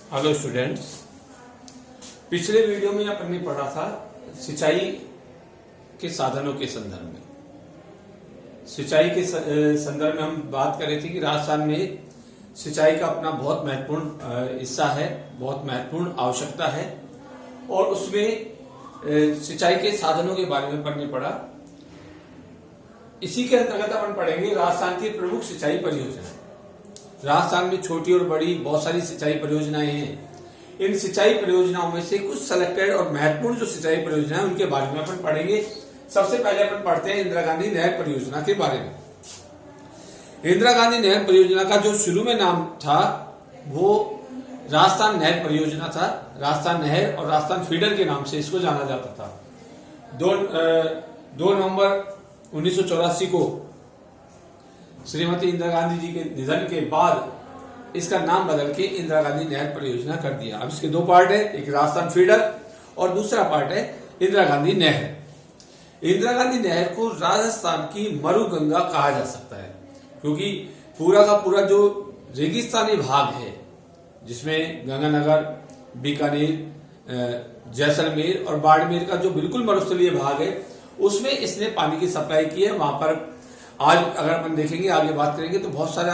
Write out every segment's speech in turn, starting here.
Hello students, पिछले video में अपन ने पढ़ा था सिंचाई के साधनों के संदर्भ में। सिंचाई के संदर्भ में हम बात कर रहे थे कि राजस्थान में सिंचाई का अपना बहुत महत्वपूर्ण हिस्सा है, बहुत महत्वपूर्ण आवश्यकता है और उसमें सिंचाई के साधनों के बारे में पढ़ने पड़ा। इसी के अंतर्गत अपन पढ़ेंगे राजस्थान की प्रमुख सिंचाई परियोजना। राजस्थान में छोटी और बड़ी बहुत सारी सिंचाई परियोजनाएं हैं। इन सिंचाई परियोजनाओं में से कुछ सेलेक्टेड और महत्वपूर्ण जो सिंचाई परियोजना है उनके बारे में अपन पढ़ेंगे। सबसे पहले अपन पढ़ते हैं इंदिरा गांधी नहर परियोजना के बारे में। इंदिरा गांधी नहर परियोजना का जो शुरू में नाम था वो राजस्थान नहर परियोजना था। राजस्थान नहर और राजस्थान फीडर के नाम से इसको जाना जाता था। 2 नवंबर 1984 को श्रीमती इंदिरा गांधी जी के निधन के बाद इसका नाम बदल के इंदिरा गांधी नहर परियोजना कर दिया। अब इसके 2 पार्ट है, एक राजस्थान फीडर और दूसरा पार्ट है इंदिरा गांधी नहर। इंदिरा गांधी नहर को राजस्थान की मरुगंगा कहा जा सकता है क्योंकि पूरा का पूरा जो रेगिस्तानी भाग है जिसमें गंगानगर, बीकानेर, जैसलमेर और बाड़मेर का जो बिल्कुल मरुस्थलीय भाग है उसमें इसने पानी की सप्लाई की है। वहां पर आज अगर अपन देखेंगे, आगे बात करेंगे तो बहुत सारा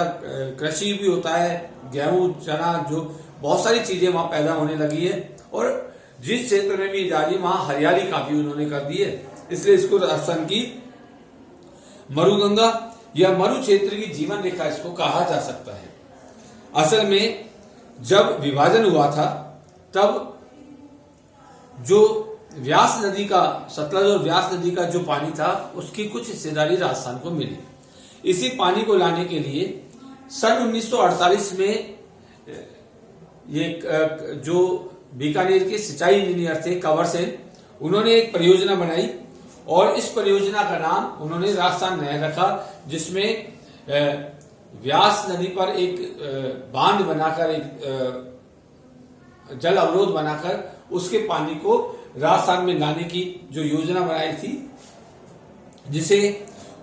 कृषि भी होता है, गेहूं, चना, जो बहुत सारी चीजें वहां पैदा होने लगी है और जिस क्षेत्र में भी जा रही है वहां हरियाली काफी उन्होंने कर दी है। इसलिए इसको राजस्थान की मरुगंगा या मरु क्षेत्र की जीवन रेखा इसको कहा जा सकता है। असल में जब विभाजन हुआ था तब जो व्यास नदी का, सतलज और व्यास नदी का जो पानी था उसकी कुछ हिस्सेदारी राजस्थान को मिली। इसी पानी को लाने के लिए सन 1948 में ये जो बीकानेर के सिंचाई इंजीनियर थे कंवर सेन, उन्होंने एक परियोजना बनाई और इस परियोजना का नाम उन्होंने राजस्थान नहर रखा, जिसमें व्यास नदी पर एक बांध बनाकर, एक जल अवरोध बनाकर उसके पानी को राजस्थान में लाने की जो योजना बनाई थी, जिसे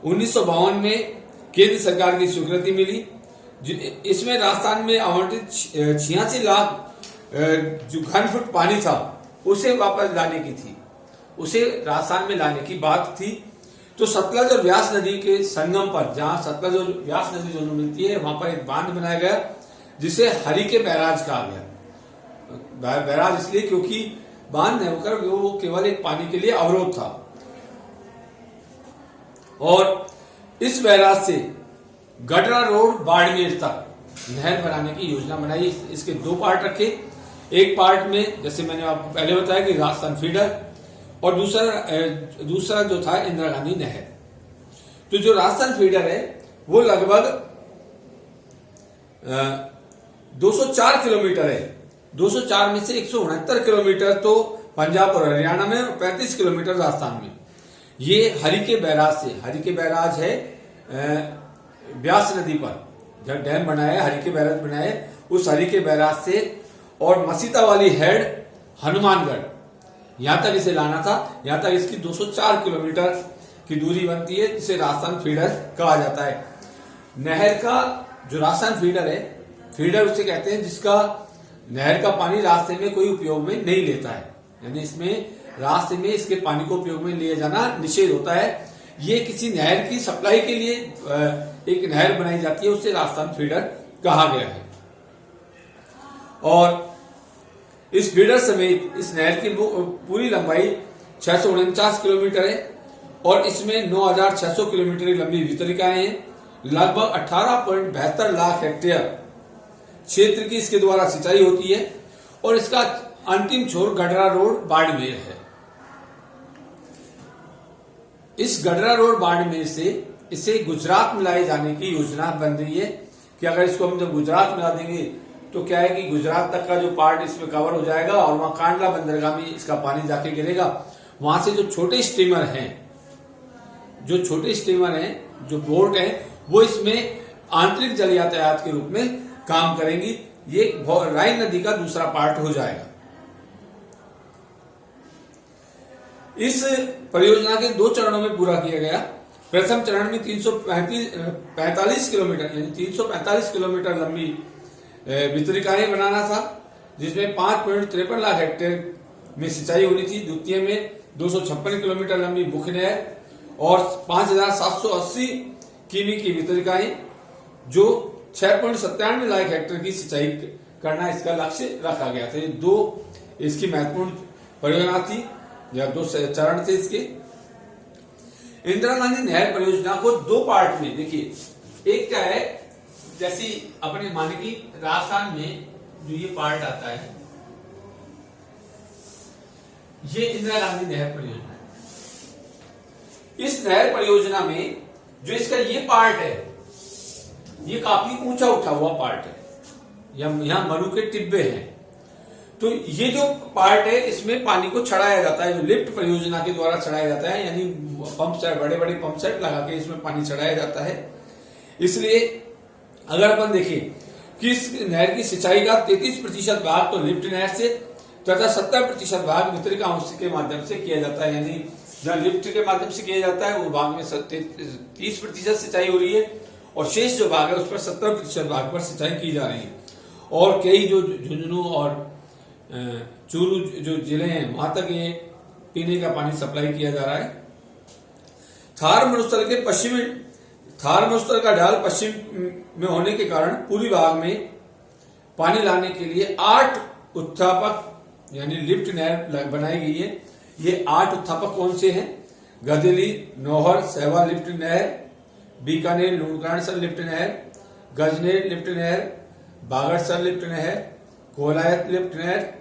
1952 में केंद्र सरकार की स्वीकृति मिली। इसमें राजस्थान में आवंटित 86 लाख जो घन फुट पानी था उसे वापस लाने की थी, उसे राजस्थान में लाने की बात थी। तो सतलज और व्यास नदी के संगम पर, जहां सतलज और व्यास नदी दोनों मिलती है, वहां पर एक बांध बनाया गया जिसे हरिके बैराज कहा गया। बैराज इसलिए क्योंकि बांध नहीं होकर वो केवल एक पानी के लिए अवरोध था। और इस बैराज से गडरा रोड बाड़मेर तक नहर बनाने की योजना बनाई। इसके 2 पार्ट रखे। एक पार्ट में जैसे मैंने आपको पहले बताया कि राजस्थान फीडर और दूसरा जो था इंदिरा गांधी नहर। तो जो राजस्थान फीडर है वो लगभग 204 किलोमीटर है। 204 में से 169 किलोमीटर तो पंजाब और हरियाणा में और 35 किलोमीटर राजस्थान में। ये हरिके बैराज से, हरिके बैराज है व्यास नदी पर जब डैम बनाया है, हरिके बैराज बनाया है, उस हरिके बैराज से और मसीता वाली हेड हनुमानगढ़, यहां तक इसे लाना था। यहां तक इसकी 204 किलोमीटर की दूरी बनती है, जिसे राजस्थान फीडर कहा जाता है। नहर का जो राजस्थान फीडर है, फीडर उसे कहते हैं जिसका नहर का पानी रास्ते में कोई उपयोग में नहीं लेता है, यानी इसमें रास्ते में इसके पानी को उपयोग में लिए जाना निषेध होता है। ये किसी नहर की सप्लाई के लिए एक नहर बनाई जाती है, उसे राजस्थान फीडर कहा गया है। और इस फीडर समेत इस नहर की पूरी लंबाई 649 किलोमीटर है और इसमें 9600 किलोमीटर की लंबी वितरिकाएं हैं। लगभग 18.72 लाख हेक्टेयर क्षेत्र की इसके द्वारा सिंचाई होती है और इसका अंतिम छोर गडरा रोड बाड़मेर है। इस गडरा रोड बाड़मेर से इसे गुजरात में लाए जाने की योजना बन रही है कि अगर इसको हम जब गुजरात मिला देंगे तो क्या है कि गुजरात तक का जो पार्ट इसमें कवर हो जाएगा और वहां कांडला बंदरगाह में इसका पानी जाके गिरेगा। वहां से जो छोटे स्टीमर हैं, जो बोट हैं, वो इसमें आंतरिक जल यातायात के रूप में काम करेंगी। ये राइन नदी का दूसरा पार्ट हो जाएगा। इस परियोजना के 2 चरणों में पूरा किया गया। प्रथम चरण में 345 किलोमीटर यानी 345 किलोमीटर लंबी वितरिकाएं बनाना था जिसमें 5.53 लाख हेक्टेयर में सिंचाई होनी थी। द्वितीय में 256 किलोमीटर लंबी मुख्य नहर और 5,780 किमी की वितरिकाएं, जो 6.97 लाख हेक्टेयर की सिंचाई करना इसका लक्ष्य रखा गया था। ये दो इसकी महत्वपूर्ण परियोजना थी या दो चरण थे इसके। इंदिरा गांधी नहर परियोजना को दो पार्ट में देखिए, एक क्या है, जैसे अपने माने की राजस्थान में जो ये पार्ट आता है, ये इंदिरा गांधी नहर परियोजना है। इस नहर परियोजना में जो इसका ये पार्ट है, ये काफी ऊंचा उठा हुआ पार्ट है, यहां मरु के टिब्बे हैं। तो ये जो पार्ट है, इसमें पानी को छड़ाया जाता है, जो लिफ्ट परियोजना के द्वारा छड़ाया जाता है, यानी पंप सेट, बड़े बड़े पंप सेट लगा के इसमें पानी छड़ाया जाता है। इसलिए अगर अपन देखें कि इस नहर की सिंचाई का 33% भाग तो लिफ्ट नहर से तथा 70% भाग वितरिकाओं के माध्यम से किया जाता है। यानी जहां लिफ्ट के माध्यम से किया जाता है वो भाग में 30% सिंचाई हो रही है और शेष जो भाग है उस पर 70% भाग पर सिंचाई की जा रही है। और कई जो झुंझुनू और चूरू जो जिले हैं, वहां तक ये पीने का पानी सप्लाई किया जा रहा है। थार मरुस्थल का ढाल पश्चिम में होने के कारण पूरी भाग में पानी लाने के लिए 8 उत्थापक यानी लिफ्ट नहर बनाई गई है। ये 8 उत्थापक कौन से हैं? गदेली, नौहर, सहवा लिफ्ट नहर, बीकानेर लूणकरणसर लिफ्ट नहर, गजनेर लिफ्ट नहर, बागड़सर लिफ्ट नहर, कोलायत लिफ्ट नहर,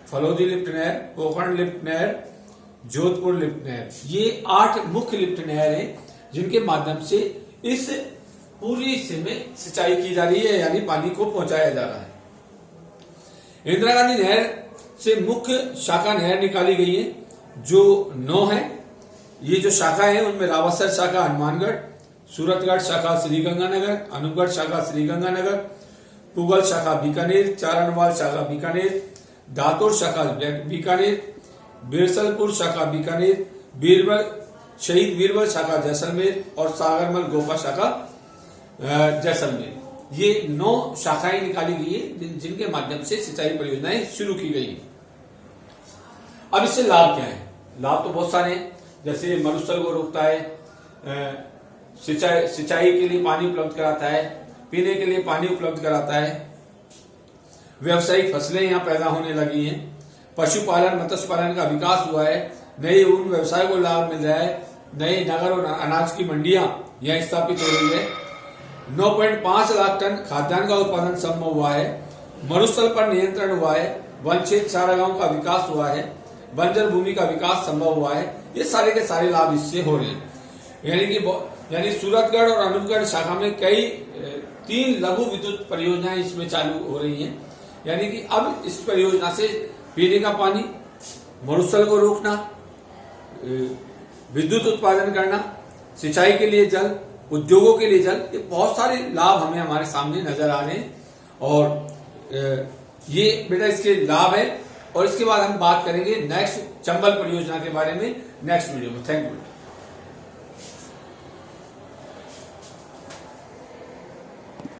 फलोदी लिफ्ट नहर, पोखरण लिफ्ट नहर, जोधपुर लिफ्ट नहर। ये 8 मुख्य लिफ्ट नहर हैं जिनके माध्यम से इस पूरी हिस्से में सिंचाई की जा रही है, यानी पानी को पहुंचाया जा रहा है। इंदिरा गांधी नहर से मुख्य शाखा नहर निकाली गई है, जो 9 है। ये जो शाखा है उनमें रावतसर शाखा हनुमानगढ़, सूरतगढ़ शाखा श्रीगंगानगर, अनूपगढ़ शाखा श्रीगंगानगर, पुगल शाखा बीकानेर, चारणवाल शाखा बीकानेर, दातोर शाखा बीकानेर, बिरसलपुर शाखा बीकानेर, बीरबल शहीद बीरबल शाखा जैसलमेर और सागरमल गोपा शाखा जैसलमेर। ये 9 शाखाएं निकाली गई है जिनके माध्यम से सिंचाई परियोजनाएं शुरू की गई। अब इससे लाभ क्या है? लाभ तो बहुत सारे हैं, जैसे मरुस्थल को रोकता है, सिंचाई के लिए पानी उपलब्ध कराता है, पीने के लिए पानी उपलब्ध कराता है, व्यावसायिक फसलें यहाँ पैदा होने लगी हैं, पशुपालन मत्स्य पालन का विकास हुआ है, नए उन व्यवसाय को लाभ मिल रहा है, नए नगर और अनाज की मंडियां यहाँ स्थापित हो रही है, 9.5 लाख टन खाद्यान्न का उत्पादन संभव हुआ है, मरुस्थल पर नियंत्रण हुआ है, वन क्षेत्र चारागाहों का विकास हुआ है, बंजर भूमि का विकास संभव हुआ है। ये सारे के सारे लाभ इससे हो रहे हैं। यानी सूरतगढ़ और अनूपगढ़ शाखा में कई 3 लघु विद्युत परियोजनाएं इसमें चालू हो रही हैं। यानी कि अब इस परियोजना से पीने का पानी, मरुस्थल को रोकना, विद्युत उत्पादन करना, सिंचाई के लिए जल, उद्योगों के लिए जल, ये बहुत सारे लाभ हमें हमारे सामने नजर आ रहे हैं। और ये बेटा इसके लाभ है। और इसके बाद हम बात करेंगे नेक्स्ट चंबल परियोजना के बारे में नेक्स्ट वीडियो में। Thank you.